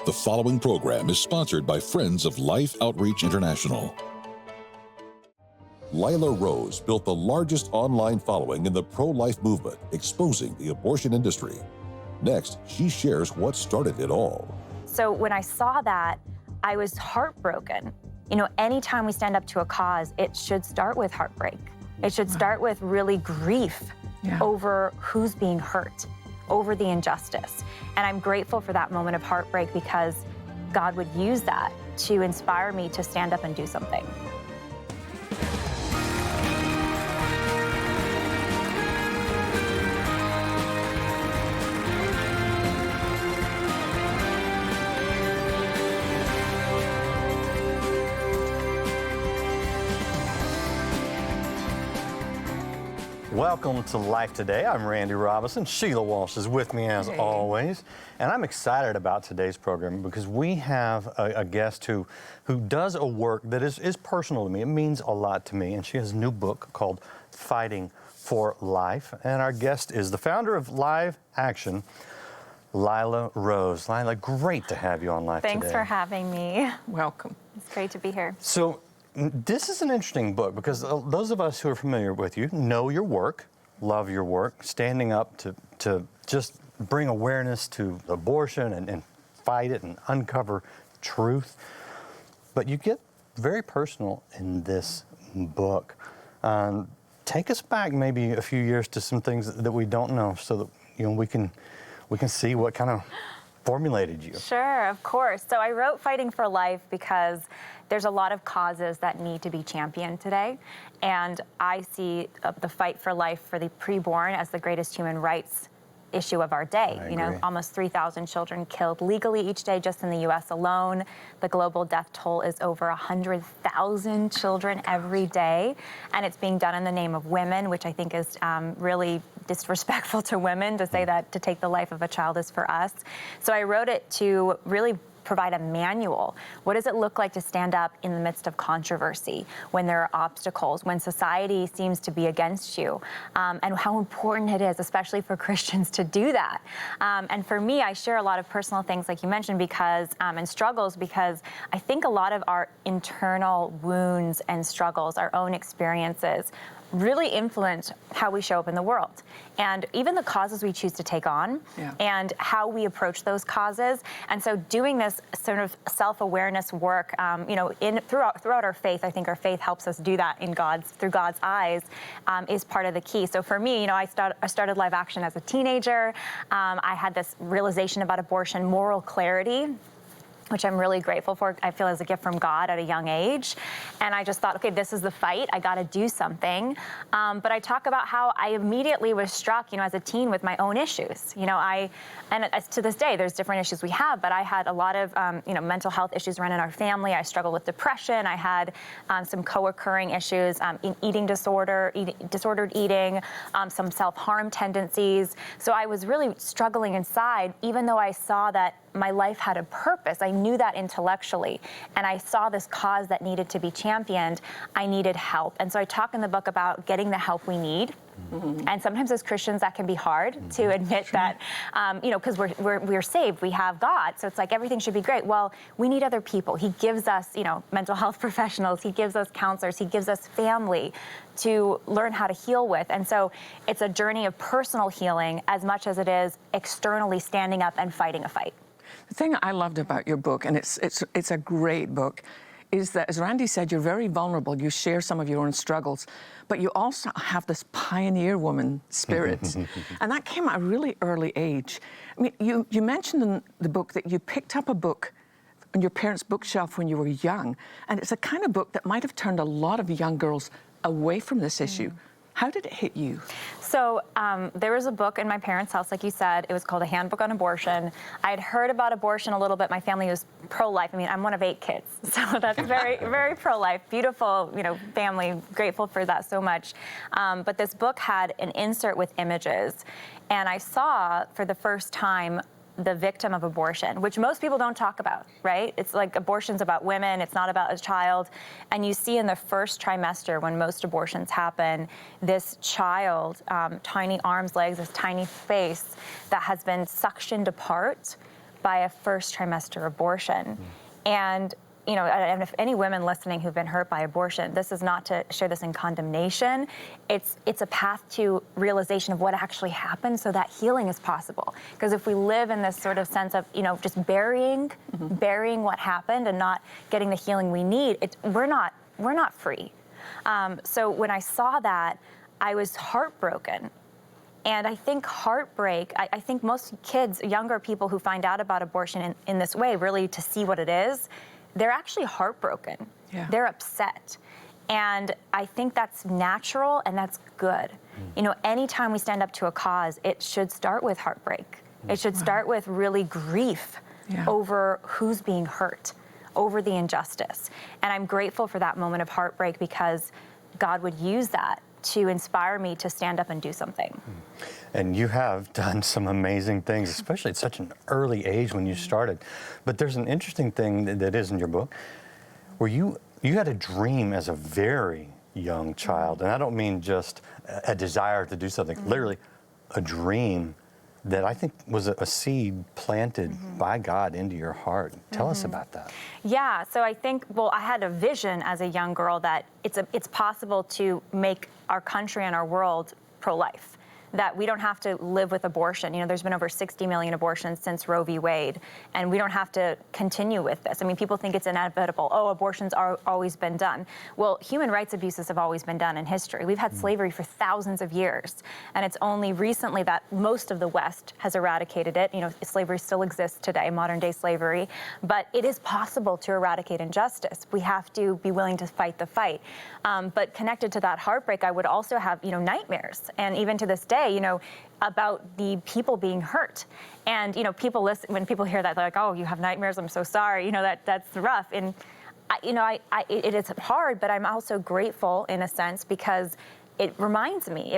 The following program is sponsored by Friends of Life Outreach International. Lila Rose built the largest online following in the pro-life movement, exposing the abortion industry. Next, she shares what started it all. So when I saw that, I was heartbroken. You know, anytime we stand up to a cause, it should start with heartbreak. It should start with really grief over who's being hurt, over the injustice. And I'm grateful for that moment of heartbreak because God would use that to inspire me to stand up and do something. Welcome to Life Today. I'm Randy Robinson. Sheila Walsh is with me as always. And I'm excited about today's program because we have a guest who does a work that is personal to me. It means a lot to me. And she has a new book called Fighting for Life. And our guest is the founder of Live Action, Lila Rose. Lila, great to have you on Life Today. Thanks for having me. Welcome. It's great to be here. So, this is an interesting book because those of us who are familiar with you know your work, love your work, standing up to just bring awareness to abortion and fight it and uncover truth. But you get very personal in this book. Take us back maybe a few years to some things that we don't know so that we can see what kind of formulated you. Sure, of course. So I wrote Fighting for Life because there's a lot of causes that need to be championed today. And I see the fight for life for the preborn as the greatest human rights issue of our day. I you know, agree. almost 3,000 children killed legally each day just in the US alone. The global death toll is over 100,000 children every day. And it's being done in the name of women, which I think is really disrespectful to women to say that to take the life of a child is for us. So I wrote it to really provide a manual. What does it look like to stand up in the midst of controversy, when there are obstacles, when society seems to be against you, and how important it is, especially for Christians, to do that. And for me, I share a lot of personal things, like you mentioned, because and struggles, because I think a lot of our internal wounds and struggles, our own experiences, really influence how we show up in the world, and even the causes we choose to take on, and how we approach those causes. And so doing this sort of self-awareness work, throughout our faith, I think our faith helps us do that through God's eyes, is part of the key. So for me, I started Live Action as a teenager. I had this realization about abortion, moral clarity, which I'm really grateful for. I feel as a gift from God at a young age. And I just thought, okay, this is the fight. I got to do something. But I talk about how I immediately was struck, as a teen with my own issues. And to this day, there's different issues we have, but I had a lot of, mental health issues running in our family. I struggled with depression. I had some co-occurring issues, in eating disorder, disordered eating, some self-harm tendencies. So I was really struggling inside, even though I saw that my life had a purpose. I knew that intellectually, and I saw this cause that needed to be championed. I needed help. And so I talk in the book about getting the help we need. Mm-hmm. And sometimes as Christians, that can be hard to admit that, because we're saved, we have God. So it's like everything should be great. Well, we need other people. He gives us, mental health professionals. He gives us counselors. He gives us family to learn how to heal with. And so it's a journey of personal healing as much as it is externally standing up and fighting a fight. The thing I loved about your book, and it's a great book, is that, as Randy said, you're very vulnerable. You share some of your own struggles, but you also have this pioneer woman spirit. And that came at a really early age. I mean, you mentioned in the book that you picked up a book on your parents' bookshelf when you were young, and it's a kind of book that might have turned a lot of young girls away from this issue. How did it hit you? So there was a book in my parents' house, like you said. It was called A Handbook on Abortion. I had heard about abortion a little bit. My family was pro-life. I mean, I'm one of 8 kids, so that's very, very pro-life. Beautiful, family. Grateful for that so much. But this book had an insert with images, and I saw for the first time the victim of abortion, which most people don't talk about, right? It's like abortion's about women, it's not about a child. And you see in the first trimester, when most abortions happen, this child, tiny arms, legs, this tiny face that has been suctioned apart by a first trimester abortion. And and if any women listening who've been hurt by abortion, this is not to share this in condemnation. It's a path to realization of what actually happened so that healing is possible. Because if we live in this sort of sense of, just burying what happened and not getting the healing we need, we're not free. So when I saw that, I was heartbroken. And I think heartbreak, I think most kids, younger people who find out about abortion in this way, really to see what it is, they're actually heartbroken. Yeah. They're upset. And I think that's natural and that's good. Anytime we stand up to a cause, it should start with heartbreak. It should start with really grief over who's being hurt, over the injustice. And I'm grateful for that moment of heartbreak because God would use that to inspire me to stand up and do something. And you have done some amazing things, especially at such an early age when you started. But there's an interesting thing that is in your book, where you had a dream as a very young child. And I don't mean just a desire to do something, literally a dream that I think was a seed planted by God into your heart. Tell us about that. Yeah, so I think, I had a vision as a young girl that it's possible to make our country and our world pro-life. That we don't have to live with abortion. There's been over 60 million abortions since Roe v. Wade, and we don't have to continue with this. I mean, people think it's inevitable. Oh, abortions are always been done. Well, human rights abuses have always been done in history. We've had slavery for thousands of years, and it's only recently that most of the West has eradicated it. Slavery still exists today, modern day slavery, but it is possible to eradicate injustice. We have to be willing to fight the fight. But connected to that heartbreak, I would also have, nightmares, and even to this day, about the people being hurt. And, people listen, when people hear that, they're like, oh, you have nightmares, I'm so sorry, that's rough. And, it is hard, but I'm also grateful in a sense because it reminds me,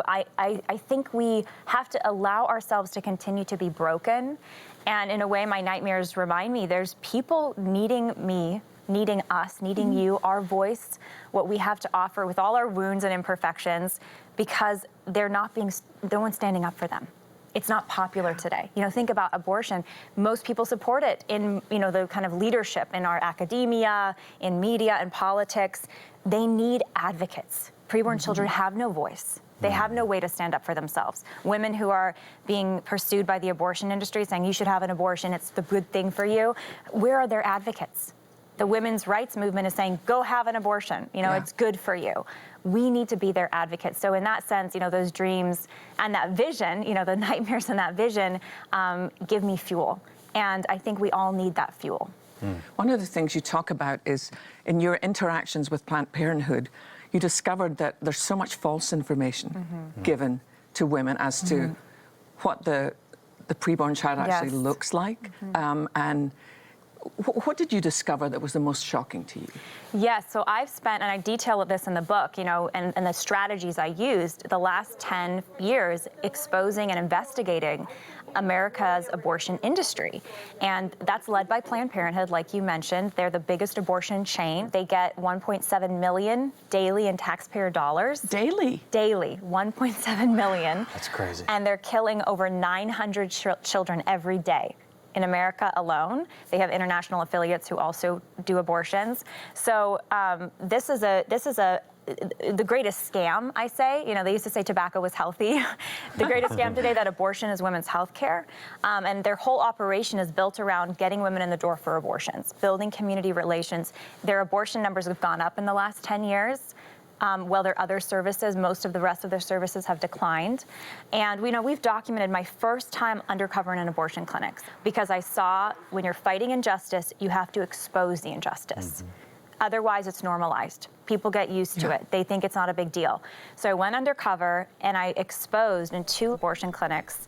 I think we have to allow ourselves to continue to be broken. And in a way, my nightmares remind me there's people needing me, needing us, needing you, our voice, what we have to offer with all our wounds and imperfections, because no one's standing up for them. It's not popular today. Think about abortion. Most people support it in, the kind of leadership in our academia, in media and politics. They need advocates. Preborn children have no voice. They have no way to stand up for themselves. Women who are being pursued by the abortion industry saying you should have an abortion, it's the good thing for you. Where are their advocates? The women's rights movement is saying, go have an abortion. It's good for you. We need to be their advocates. So in that sense, those dreams and that vision, the nightmares and that vision give me fuel. And I think we all need that fuel. One of the things you talk about is in your interactions with Planned Parenthood, you discovered that there's so much false information given to women as to what the preborn child actually looks like. And what did you discover that was the most shocking to you? Yes, so I've spent, and I detail this in the book, and the strategies I used the last 10 years exposing and investigating America's abortion industry. And that's led by Planned Parenthood, like you mentioned. They're the biggest abortion chain. They get $1.7 million daily in taxpayer dollars. Daily? Daily, $1.7 million. That's crazy. And they're killing over 900 children every day. In America alone. They have international affiliates who also do abortions. So this is the greatest scam, I say. They used to say tobacco was healthy. The greatest scam today, that abortion is women's health care. And their whole operation is built around getting women in the door for abortions, building community relations. Their abortion numbers have gone up in the last 10 years. While their other services, most of the rest of their services have declined. And we've documented my first time undercover in an abortion clinic because I saw when you're fighting injustice, you have to expose the injustice. Otherwise, it's normalized. People get used to it. They think it's not a big deal. So I went undercover and I exposed in 2 abortion clinics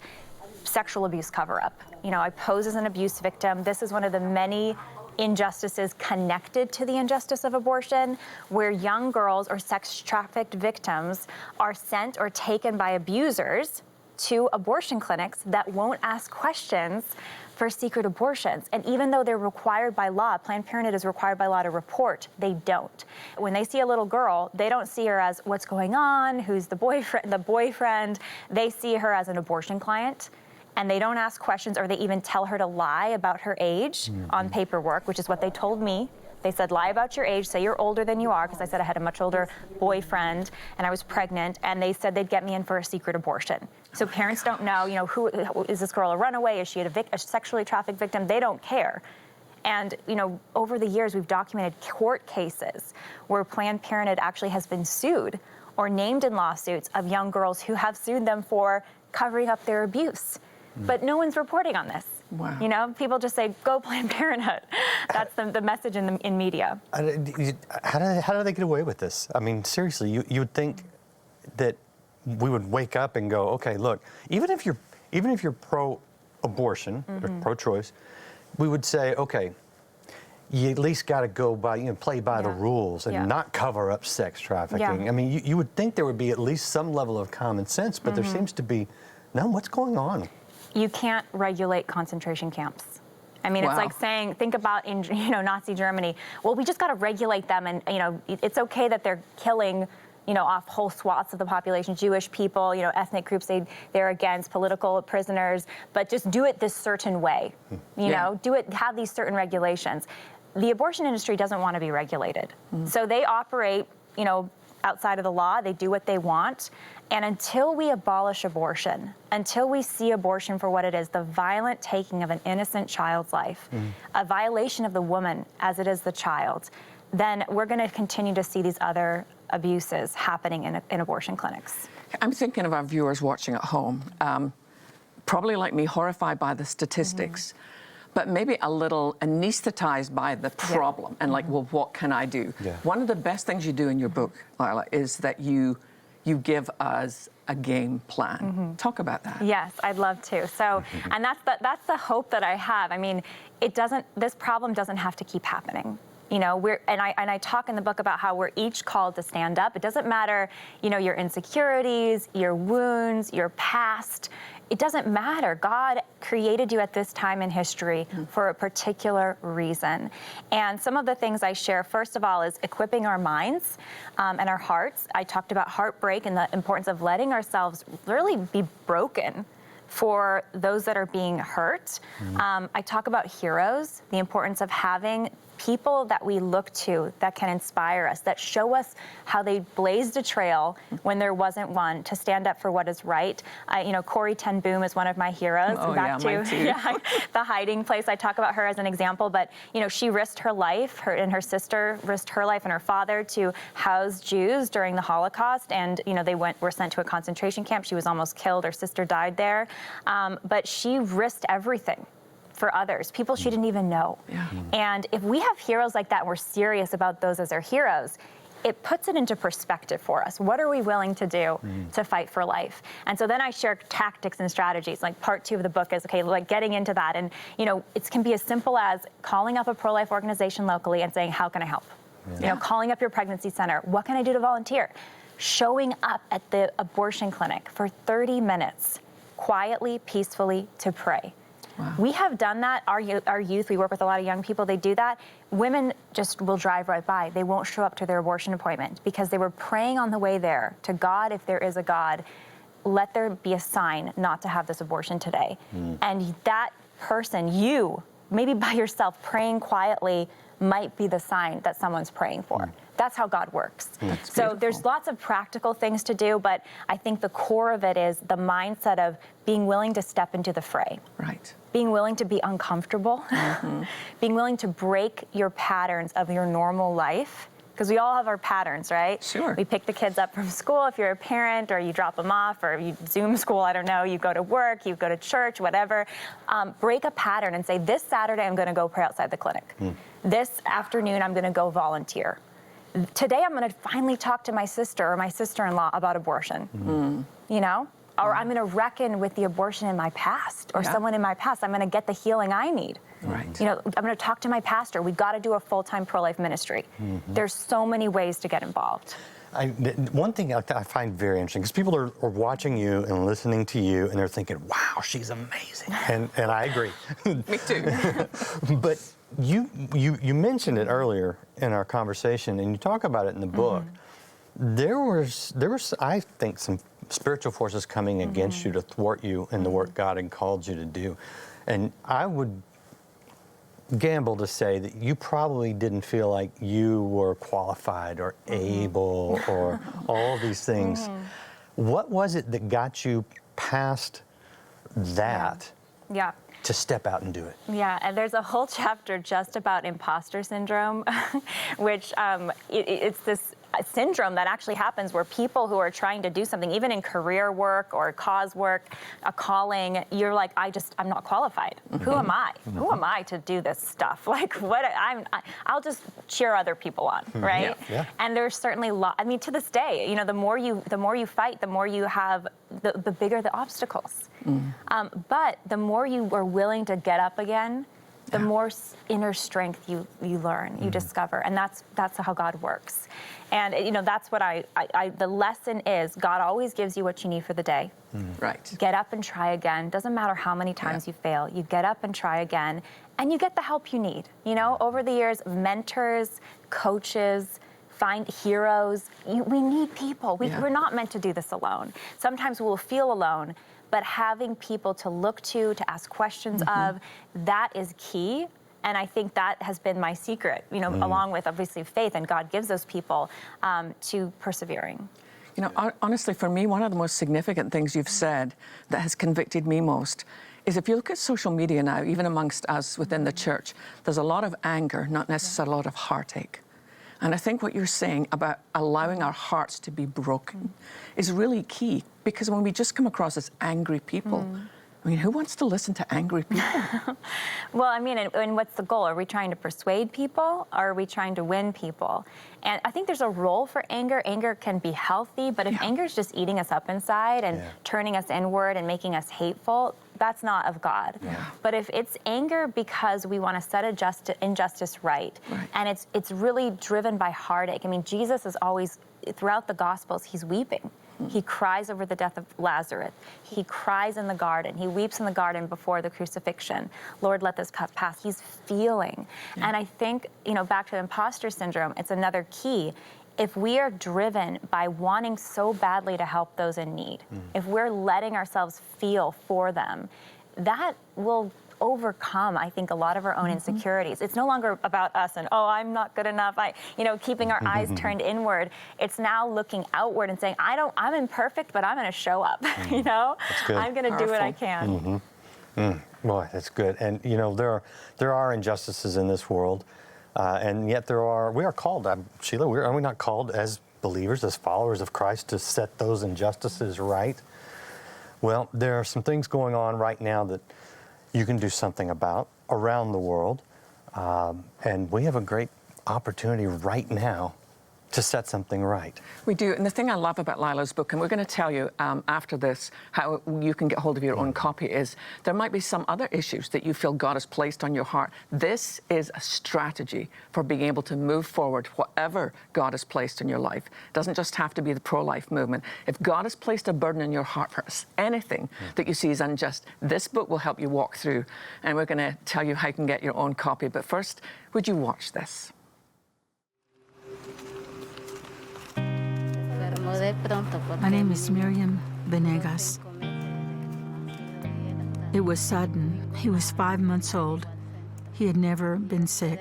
sexual abuse cover-up. I pose as an abuse victim. This is one of the many injustices connected to the injustice of abortion, where young girls or sex trafficked victims are sent or taken by abusers to abortion clinics that won't ask questions for secret abortions. And even though they're required by law, Planned Parenthood is required by law to report, they don't. When they see a little girl, they don't see her as what's going on, who's the boyfriend. They see her as an abortion client. and they don't ask questions, or they even tell her to lie about her age on paperwork, which is what they told me. They said, lie about your age, say you're older than you are, because I said I had a much older boyfriend and I was pregnant, and they said they'd get me in for a secret abortion. So parents don't know, who is this girl a runaway? Is she a sexually trafficked victim? They don't care. And, over the years, we've documented court cases where Planned Parenthood actually has been sued or named in lawsuits of young girls who have sued them for covering up their abuse. But no one's reporting on this. Wow. People just say, go Planned Parenthood. That's the message in media. How do they get away with this? I mean, seriously, you would think that we would wake up and go, okay, look, even if you're pro-abortion or pro-choice, we would say, okay, you at least got to go by, play by the rules and not cover up sex trafficking. Yeah. I mean, you would think there would be at least some level of common sense, but there seems to be none. What's going on? You can't regulate concentration camps. I mean, it's like saying, think about in Nazi Germany. Well, we just got to regulate them, and it's okay that they're killing off whole swaths of the population, Jewish people, ethnic groups they're against, political prisoners, but just do it this certain way. Have these certain regulations. The abortion industry doesn't want to be regulated, so they operate outside of the law. They do what they want. And until we abolish abortion, until we see abortion for what it is, the violent taking of an innocent child's life, a violation of the woman as it is the child, then we're going to continue to see these other abuses happening in abortion clinics. I'm thinking of our viewers watching at home, probably like me, horrified by the statistics, but maybe a little anesthetized by the problem and like, well, what can I do? Yeah. One of the best things you do in your book, Lila, is that you give us a game plan. Talk about that. Yes, I'd love to. So, and that's the hope that I have. I mean, this problem doesn't have to keep happening. I talk in the book about how we're each called to stand up. It doesn't matter, your insecurities, your wounds, your past. It doesn't matter. God created you at this time in history for a particular reason. And some of the things I share, first of all, is equipping our minds and our hearts. I talked about heartbreak and the importance of letting ourselves really be broken for those that are being hurt. I talk about heroes, the importance of having people that we look to that can inspire us, that show us how they blazed a trail when there wasn't one, to stand up for what is right. Corrie ten Boom is one of my heroes. Mine too. The Hiding Place. I talk about her as an example, but she risked her life. Her and her sister risked her life and her father to house Jews during the Holocaust, and they were sent to a concentration camp. She was almost killed. Her sister died there, but she risked everything for others, people she didn't even know. And if we have heroes like that and we're serious about those as our heroes, it puts it into perspective for us. What are we willing to do to fight for life? And so then I share tactics and strategies. Like part 2 of the book is, getting into that. And, it can be as simple as calling up a pro-life organization locally and saying, how can I help? Calling up your pregnancy center. What can I do to volunteer? Showing up at the abortion clinic for 30 minutes, quietly, peacefully, to pray. Wow. We have done that. Our youth, we work with a lot of young people, they do that. Women just will drive right by. They won't show up to their abortion appointment because they were praying on the way there to God, if there is a God, let there be a sign not to have this abortion today. And that person, you, maybe by yourself, praying quietly, might be the sign that someone's praying for. That's how God works. So there's lots of practical things to do, but I think the core of it is the mindset of being willing to step into the fray. Right. Being willing to be uncomfortable, being willing to break your patterns of your normal life, because we all have our patterns, right? Sure. We pick the kids up from school if you're a parent, or you drop them off, or you Zoom school, I don't know, you go to work, you go to church, whatever. Break a pattern and say, this Saturday I'm gonna go pray outside the clinic. This afternoon I'm gonna go volunteer. Today I'm gonna finally talk to my sister or my sister-in-law about abortion, Or I'm gonna reckon with the abortion in my past, or someone in my past. I'm gonna get the healing I need. Right. I'm gonna talk to my pastor. We gotta do a full-time pro-life ministry. There's so many ways to get involved. One thing I find very interesting, because people are watching you and listening to you, and they're thinking, wow, she's amazing. And I agree. Me too. But you mentioned it earlier in our conversation, and you talk about it in the book. There was I think some spiritual forces coming against you to thwart you in the work God had called you to do. And I would gamble to say that you probably didn't feel like you were qualified or able or all these things. What was it that got you past that to step out and do it? Yeah, and there's a whole chapter just about imposter syndrome, which it's this syndrome that actually happens where people who are trying to do something, even in career work or cause work, a calling, you're like, I'm not qualified. Who am I? Who am I to do this stuff? Like, I'll just cheer other people on, right? Yeah. And there's certainly I mean, to this day, you know, the more you fight, the more you have, the bigger the obstacles. But the more you are willing to get up again, the more inner strength you learn, you discover, and that's how God works. And you know, that's what the lesson is, God always gives you what you need for the day. Right. Get up and try again. Doesn't matter how many times you fail, you get up and try again, and you get the help you need. You know, over the years, mentors, coaches, find heroes. We need people. We're not meant to do this alone. Sometimes we'll feel alone, but having people to look to ask questions of, that is key. And I think that has been my secret, you know, along with obviously faith, and God gives those people to persevering. You know, honestly, for me, one of the most significant things you've said that has convicted me most is if you look at social media now, even amongst us within the church, there's a lot of anger, not necessarily a lot of heartache. And I think what you're saying about allowing our hearts to be broken is really key, because when we just come across as angry people, I mean, who wants to listen to angry people? Well, I mean, and what's the goal? Are we trying to persuade people, or are we trying to win people? And I think there's a role for anger. Anger can be healthy, but if anger is just eating us up inside and turning us inward and making us hateful, that's not of God. But if it's anger because we want to set injustice right, and it's really driven by heartache. I mean, Jesus is always, throughout the Gospels, he's weeping. He cries over the death of Lazarus. He cries in the garden. He weeps in the garden before the crucifixion. Lord, let this cup pass. He's feeling. And I think, you know, back to the imposter syndrome, it's another key. If we are driven by wanting so badly to help those in need, if we're letting ourselves feel for them, that will overcome, I think, a lot of our own insecurities. It's no longer about us and, oh, I'm not good enough. Keeping our eyes turned inward. It's now looking outward and saying, I'm imperfect, but I'm going to show up. You know, I'm going to do what I can. Boy, that's good. And you know, there are injustices in this world, and yet we are called. Sheila, are we not called as believers, as followers of Christ, to set those injustices right? Well, there are some things going on right now that you can do something about around the world. And we have a great opportunity right now to set something right. We do, and the thing I love about Lila's book, and we're going to tell you after this how you can get hold of your own copy, is there might be some other issues that you feel God has placed on your heart. This is a strategy for being able to move forward whatever God has placed in your life. It doesn't just have to be the pro-life movement. If God has placed a burden in your heart for anything that you see is unjust, this book will help you walk through, and we're going to tell you how you can get your own copy. But first, would you watch this? My name is Miriam Venegas. It was sudden. He was 5 months old. He had never been sick.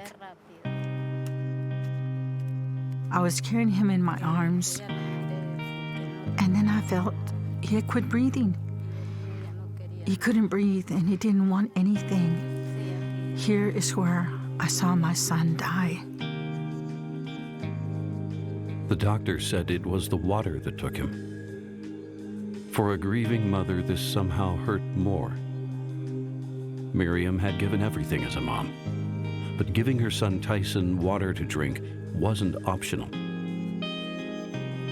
I was carrying him in my arms, and then I felt he had quit breathing. He couldn't breathe, and he didn't want anything. Here is where I saw my son die. The doctor said it was the water that took him. For a grieving mother, this somehow hurt more. Miriam had given everything as a mom, but giving her son Tyson water to drink wasn't optional.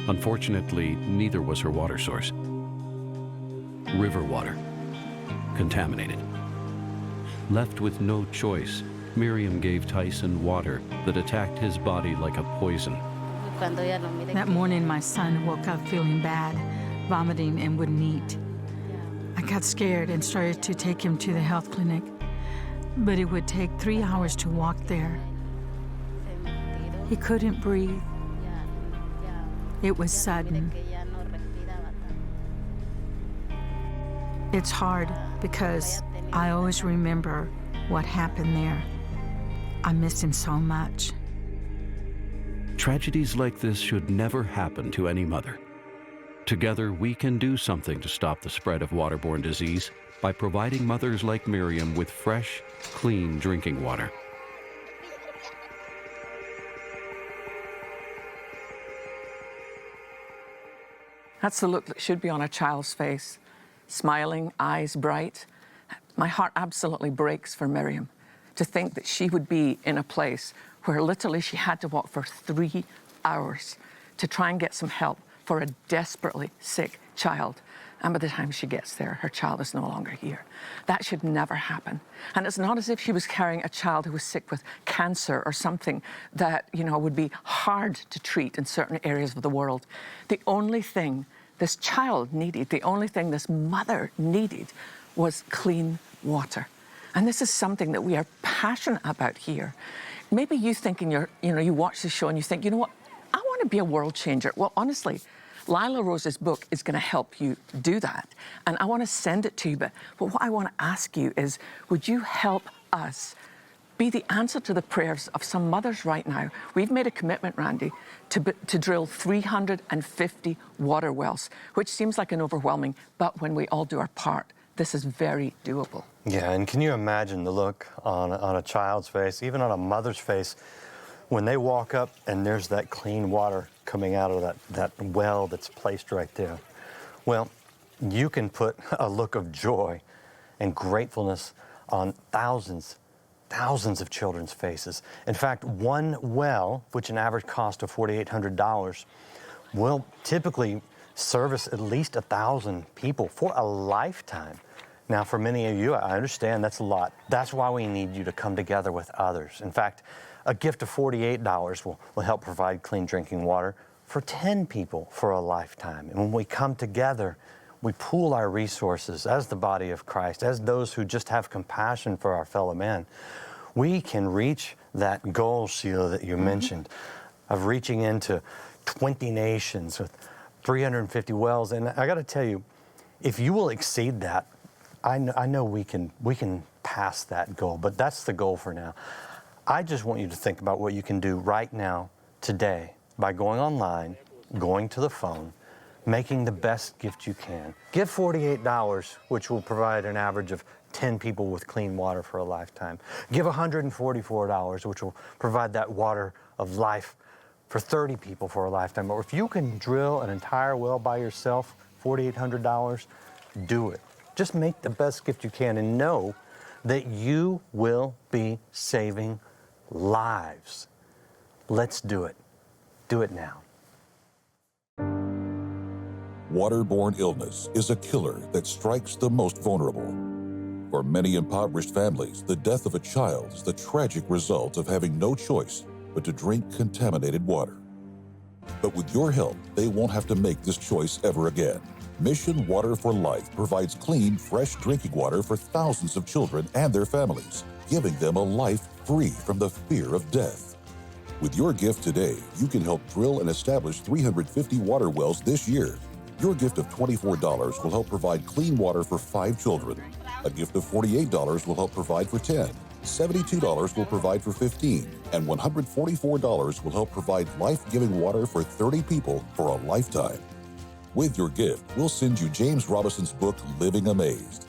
Unfortunately, neither was her water source. River water, contaminated. Left with no choice, Miriam gave Tyson water that attacked his body like a poison. That morning, my son woke up feeling bad, vomiting, and wouldn't eat. I got scared and started to take him to the health clinic, but it would take 3 hours to walk there. He couldn't breathe. It was sudden. It's hard because I always remember what happened there. I miss him so much. Tragedies like this should never happen to any mother. Together, we can do something to stop the spread of waterborne disease by providing mothers like Miriam with fresh, clean drinking water. That's the look that should be on a child's face. Smiling, eyes bright. My heart absolutely breaks for Miriam to think that she would be in a place where literally she had to walk for 3 hours to try and get some help for a desperately sick child. And by the time she gets there, her child is no longer here. That should never happen. And it's not as if she was carrying a child who was sick with cancer or something that, would be hard to treat in certain areas of the world. The only thing this child needed, the only thing this mother needed was clean water. And this is something that we are passionate about here. Maybe you think you watch the show and you think, you know what, I want to be a world changer. Well, honestly, Lila Rose's book is going to help you do that. And I want to send it to you. But what I want to ask you is, would you help us be the answer to the prayers of some mothers right now? We've made a commitment, Randy, to drill 350 water wells, which seems like an overwhelming, but when we all do our part, this is very doable. Yeah, and can you imagine the look on a child's face, even on a mother's face, when they walk up and there's that clean water coming out of that well that's placed right there? Well, you can put a look of joy and gratefulness on thousands of children's faces. In fact, one well, which an average cost of $4,800, will typically service at least 1,000 people for a lifetime. Now, for many of you, I understand that's a lot. That's why we need you to come together with others. In fact, a gift of $48 will help provide clean drinking water for 10 people for a lifetime. And when we come together, we pool our resources as the body of Christ, as those who just have compassion for our fellow man. We can reach that goal, Sheila, that you mentioned, of reaching into 20 nations with 350 wells. And I got to tell you, if you will exceed that, I know we can pass that goal, but that's the goal for now. I just want you to think about what you can do right now, today, by going online, going to the phone, making the best gift you can. Give $48, which will provide an average of 10 people with clean water for a lifetime. Give $144, which will provide that water of life for 30 people for a lifetime. Or if you can drill an entire well by yourself, $4,800, do it. Just make the best gift you can and know that you will be saving lives. Let's do it. Do it now. Waterborne illness is a killer that strikes the most vulnerable. For many impoverished families, the death of a child is the tragic result of having no choice but to drink contaminated water. But with your help, they won't have to make this choice ever again. Mission Water for Life provides clean, fresh drinking water for thousands of children and their families, giving them a life free from the fear of death. With your gift today, you can help drill and establish 350 water wells this year. Your gift of $24 will help provide clean water for 5 children. A gift of $48 will help provide for 10. $72 will provide for 15. And $144 will help provide life-giving water for 30 people for a lifetime. With your gift, we'll send you James Robinson's book, Living Amazed.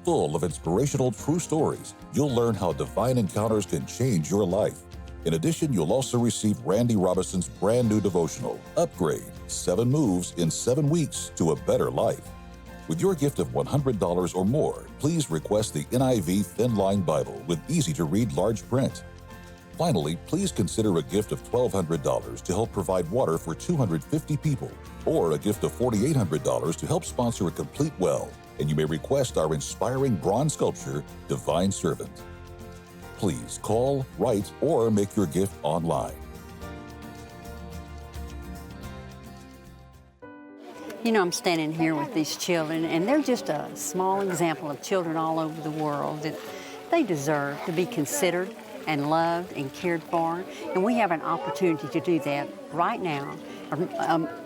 Full of inspirational true stories, you'll learn how divine encounters can change your life. In addition, you'll also receive Randy Robinson's brand new devotional, Upgrade, 7 Moves in 7 Weeks to a Better Life. With your gift of $100 or more, please request the NIV Thin Line Bible with easy-to-read large print. Finally, please consider a gift of $1,200 to help provide water for 250 people, or a gift of $4,800 to help sponsor a complete well, and you may request our inspiring bronze sculpture, Divine Servant. Please call, write, or make your gift online. You know, I'm standing here with these children, and they're just a small example of children all over the world that they deserve to be considered and loved and cared for. And we have an opportunity to do that right now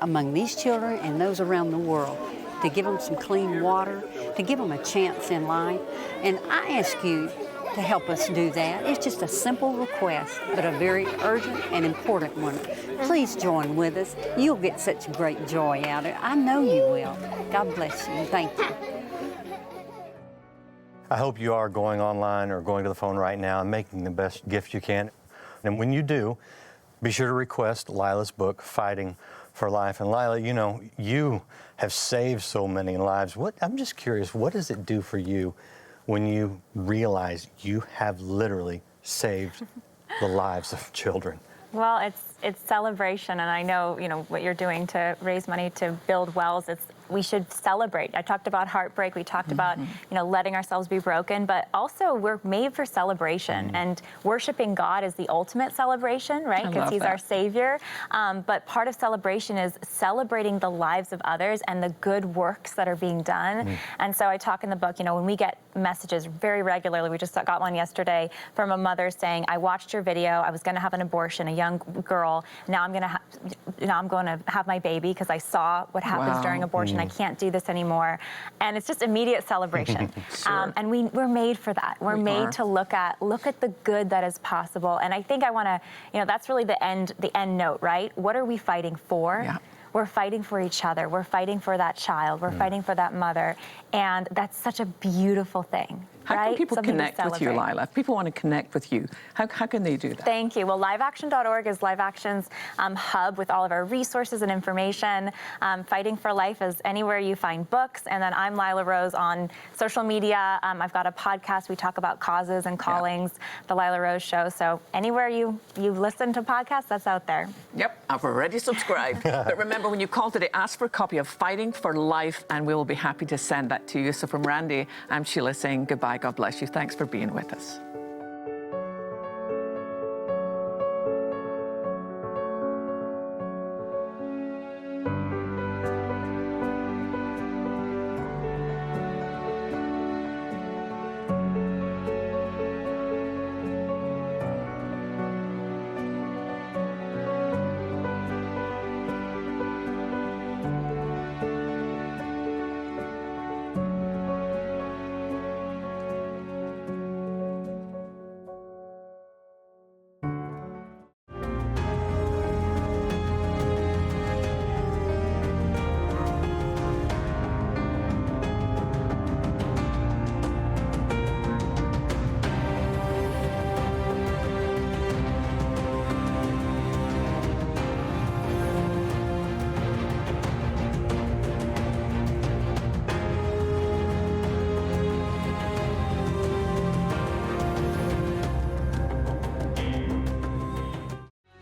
among these children and those around the world. to give them some clean water, to give them a chance in life. And I ask you to help us do that. It's just a simple request, but a very urgent and important one. Please join with us. You'll get such great joy out of it. I know you will. God bless you, and thank you. I hope you are going online or going to the phone right now and making the best gift you can. And when you do, be sure to request Lila's book, Fighting for Life. And Lila, you know, you have saved so many lives. I'm just curious, what does it do for you when you realize you have literally saved the lives of children? Well, it's celebration, and I know, you know, what you're doing to raise money to build wells. We should celebrate. I talked about heartbreak. We talked about, you know, letting ourselves be broken, but also we're made for celebration, and worshiping God is the ultimate celebration, right? Because He's our Savior. But part of celebration is celebrating the lives of others and the good works that are being done. And so I talk in the book, you know, when we get messages very regularly, we just got one yesterday from a mother saying, I watched your video, I was going to have an abortion, a young girl, now I'm going to have my baby because I saw what happens during abortion. I can't do this anymore. And it's just immediate celebration. And we're made for that. We're made to look at the good that is possible. And I think I want to, you know, that's really the end note, right? What are we fighting for? Yeah. We're fighting for each other. We're fighting for that child. We're fighting for that mother. And that's such a beautiful thing. How can people connect with you, Lila? If people want to connect with you, how can they do that? Thank you. Well, liveaction.org is Live Action's hub with all of our resources and information. Fighting for Life is anywhere you find books. And then I'm Lila Rose on social media. I've got a podcast. We talk about causes and callings, The Lila Rose Show. So anywhere you listen to podcasts, that's out there. Yep, I've already subscribed. But remember, when you call today, ask for a copy of Fighting for Life, and we will be happy to send that to you. So from Randy, I'm Sheila saying goodbye. God bless you. Thanks for being with us.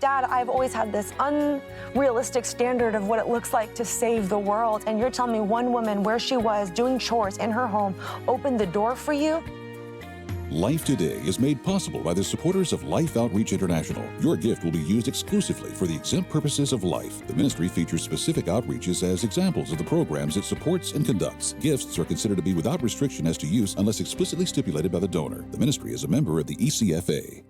Dad, I've always had this unrealistic standard of what it looks like to save the world, and you're telling me one woman where she was doing chores in her home opened the door for you? Life Today is made possible by the supporters of Life Outreach International. Your gift will be used exclusively for the exempt purposes of life. The ministry features specific outreaches as examples of the programs it supports and conducts. Gifts are considered to be without restriction as to use unless explicitly stipulated by the donor. The ministry is a member of the ECFA.